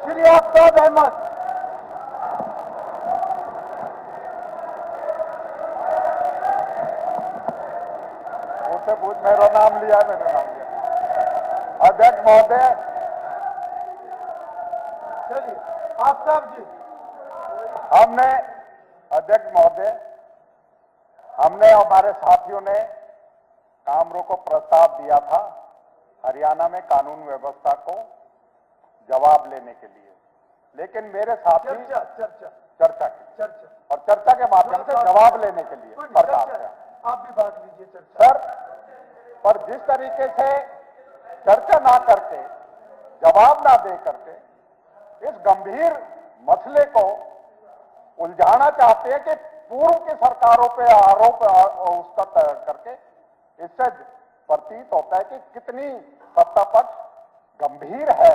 श्री अफरोज अहमद। उससे पूछ, मेरा नाम लिया, मेरा नाम लिया। अध्यक्ष महोदय, चलिए आफ्ताब जी। हमने अध्यक्ष महोदय, हमने हमारे साथियों ने काम रोको प्रस्ताव दिया था हरियाणा में कानून व्यवस्था को जवाब लेने के लिए, लेकिन मेरे साथी चर्चा और चर्चा के माध्यम से जवाब लेने के लिए सरकार से। आप भी भाग लीजिए चर्चा। सर, पर जिस तरीके से चर्चा ना करके, जवाब ना दे करके इस गंभीर मसले को उलझाना चाहते हैं कि पूर्व की सरकारों पे आरोप उसका करके, इससे प्रतीत होता है कि कितनी सत्ता पक्ष गंभीर है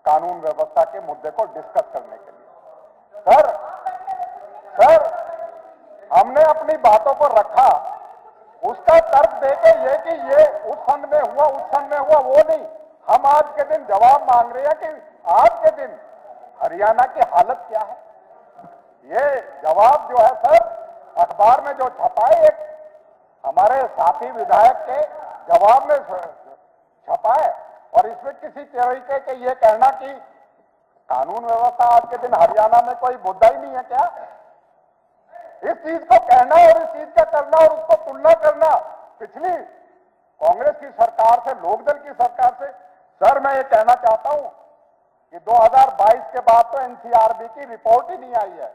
कानून व्यवस्था के मुद्दे को डिस्कस करने के लिए। सर, हमने अपनी बातों को रखा, उसका तर्क देके ये कि ये उस सन में हुआ, उस सन में हुआ, वो नहीं। हम आज के दिन जवाब मांग रहे हैं कि आज के दिन हरियाणा की हालत क्या है। ये जवाब जो है सर, अखबार में जो छपा है, एक हमारे साथी विधायक के जवाब में छपा है, और इसमें किसी तरीके के ये कहना कि कानून व्यवस्था आज के दिन हरियाणा में कोई मुद्दा ही नहीं है क्या, इस चीज को कहना और इस चीज का करना और उसको तुलना करना पिछली कांग्रेस की सरकार से, लोकदल की सरकार से। सर, मैं ये कहना चाहता हूं कि 2022 के बाद तो एनसीआरबी की रिपोर्ट ही नहीं आई है,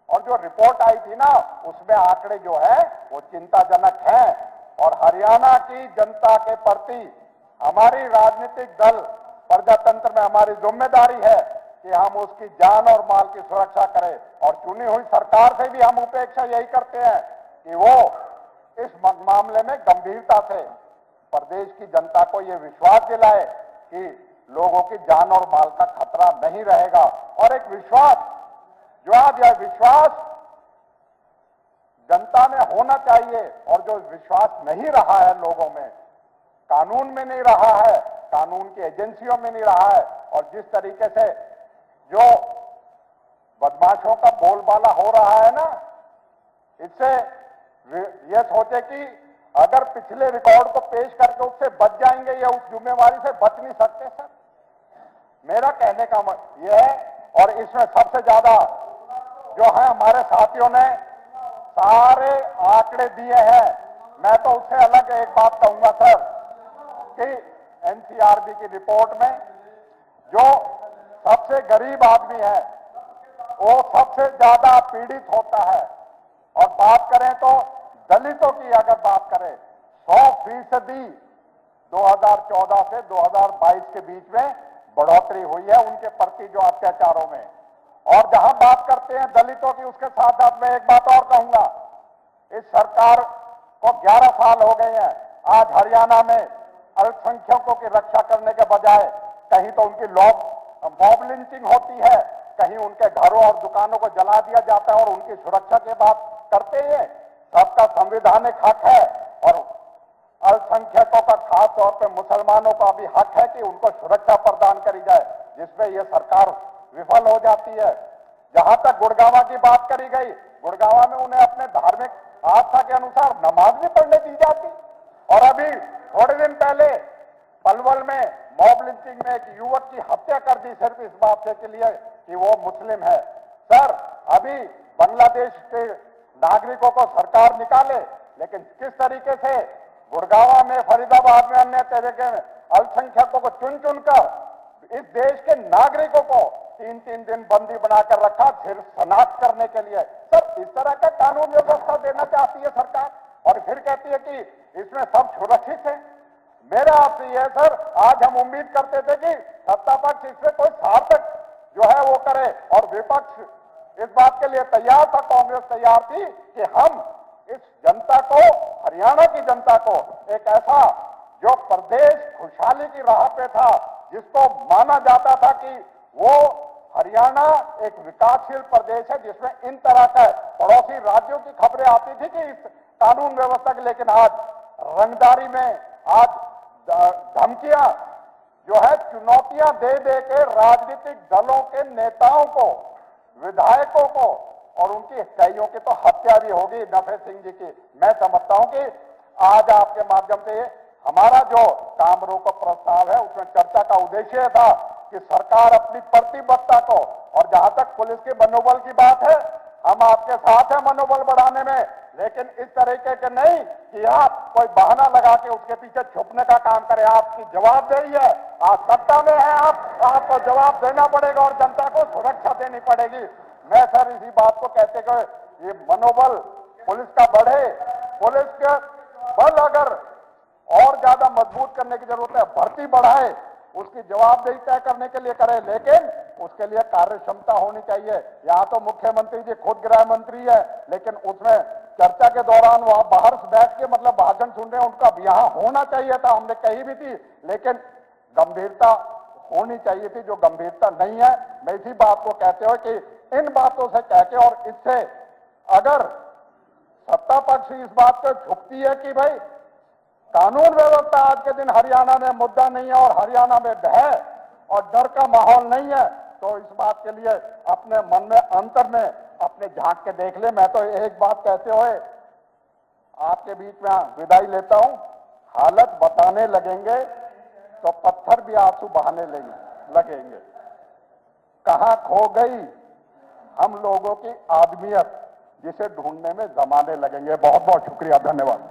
और जो रिपोर्ट आई थी ना, उसमें आंकड़े जो है वो चिंताजनक हैं, और हरियाणा की जनता के प्रति हमारी राजनीतिक दल, प्रजातंत्र में हमारी जिम्मेदारी है कि हम उसकी जान और माल की सुरक्षा करें, और चुनी हुई सरकार से भी हम अपेक्षा यही करते हैं कि वो इस मामले में गंभीरता से प्रदेश की जनता को यह विश्वास दिलाए कि लोगों की जान और माल का खतरा नहीं रहेगा। और एक विश्वास, जो आज यह विश्वास जनता में होना चाहिए, और जो विश्वास नहीं रहा है लोगों में, कानून में नहीं रहा है, कानून की एजेंसियों में नहीं रहा है, और जिस तरीके से जो बदमाशों का बोलबाला हो रहा है ना, इससे ये सोचे कि अगर पिछले रिकॉर्ड को पेश करके उससे बच जाएंगे, या उस जिम्मेवारी से बच नहीं सकते। सर, मेरा कहने का यह है, और इसमें सबसे ज्यादा जो है हमारे साथियों ने सारे आंकड़े दिए हैं। मैं तो उससे अलग एक बात कहूंगा सर, कि एनसीआरबी की रिपोर्ट में जो सबसे गरीब आदमी है वो सबसे ज्यादा पीड़ित होता है। और बात करें तो दलितों की अगर बात करें, 100% 2014 से 2022 के बीच में बढ़ोतरी हुई है उनके प्रति जो अत्याचारों में। और जहां बात करते हैं दलितों की, उसके साथ साथ मैं एक बात और कहूंगा, इस सरकार को 11 साल हो गए हैं। आज हरियाणा में अल्पसंख्यकों की रक्षा करने के बजाय कहीं तो उनकी मॉब लिंचिंग होती है, कहीं उनके घरों और दुकानों को जला दिया जाता है, और उनकी सुरक्षा की बात करते हैं। सबका संवैधानिक हक है, और अल्पसंख्यकों का खास तौर पर मुसलमानों का भी हक है कि उनको सुरक्षा प्रदान करी जाए, जिसमें यह सरकार विफल हो जाती है। जहां तक गुड़गांव की बात करी गई, गुड़गांव में उन्हें अपने धार्मिक आस्था के अनुसार नमाज भी पढ़ने दी जाती। और अभी थोड़े दिन पहले पलवल में मॉब लिंचिंग में एक युवक की हत्या कर दी सिर्फ इस बात के लिए कि वो मुस्लिम है। सर, अभी बांग्लादेश के नागरिकों को सरकार निकाले, लेकिन किस तरीके से गुड़गांव में, फरीदाबाद में, अन्य तरीके में अल्पसंख्यकों को चुन चुनकर इस देश के नागरिकों को 3-3 दिन बंदी बनाकर रखा सिर्फ शनाख्त करने के लिए। सर, इस तरह का कानून व्यवस्था देना चाहती है सरकार, और फिर कहती है कि इसमें सब सुरक्षित है। मेरा आपसे यह सर, आज हम उम्मीद करते थे कि सत्ता पक्ष इसमें कोई सार्थक जो है वो करे, और विपक्ष इस बात के लिए तैयार था, कांग्रेस तैयार थी कि हम इस जनता को, हरियाणा की जनता को, एक ऐसा जो प्रदेश खुशहाली की राह पे था, जिसको माना जाता था कि वो हरियाणा एक विकासशील प्रदेश है जिसमें इन तरह का पड़ोसी राज्यों की खबरें आती थी कि इस कानून व्यवस्था की, लेकिन आज रंगदारी में, आज धमकियां जो है चुनौतियां दे दे के राजनीतिक दलों के नेताओं को, विधायकों को, और उनकी कईयों की तो हत्या भी होगी। नफे सिंह जी की मैं समझता हूं कि आज आपके माध्यम से हमारा जो काम रोको प्रस्ताव है उसमें चर्चा का उद्देश्य था कि सरकार अपनी प्रतिबद्धता को, और जहां तक पुलिस के मनोबल की बात है, हम आपके साथ हैं मनोबल बढ़ाने में, लेकिन इस तरीके के नहीं कि आप कोई बहाना लगा के उसके पीछे छुपने का काम करें। आपकी जवाबदेही है, आज सत्ता में है, आपको जवाब देना पड़ेगा और जनता को सुरक्षा देनी पड़ेगी। मैं सर इसी बात को कहते हुए ये मनोबल पुलिस का बढ़े, पुलिस के बल अगर और ज्यादा मजबूत करने की जरूरत है, भर्ती बढ़ाए, उसकी जवाबदेही तय करने के लिए करें, लेकिन उसके लिए कार्य क्षमता होनी चाहिए। यहां तो मुख्यमंत्री जी खुद गृह मंत्री है, लेकिन उसमें चर्चा के दौरान वहां बाहर बैठ के मतलब भाषण सुन रहे हैं, उनका यहां होना चाहिए था, हमने कही भी थी, लेकिन गंभीरता होनी चाहिए थी, जो गंभीरता नहीं है। मैं इसी बात को कहते हुए कि इन बातों से कह के, और इससे अगर सत्ता पक्ष इस बात को छुपती है कि भाई कानून व्यवस्था आज के दिन हरियाणा में मुद्दा नहीं है और हरियाणा में भय और डर का माहौल नहीं है, तो इस बात के लिए अपने मन में अंतर में अपने झांक के देख ले। मैं तो एक बात कहते हुए आपके बीच में विदाई लेता हूं, हालत बताने लगेंगे तो पत्थर भी आंसू बहाने लगेंगे। कहां खो गई हम लोगों की आदमियत, जिसे ढूंढने में जमाने लगेंगे। बहुत बहुत शुक्रिया, धन्यवाद।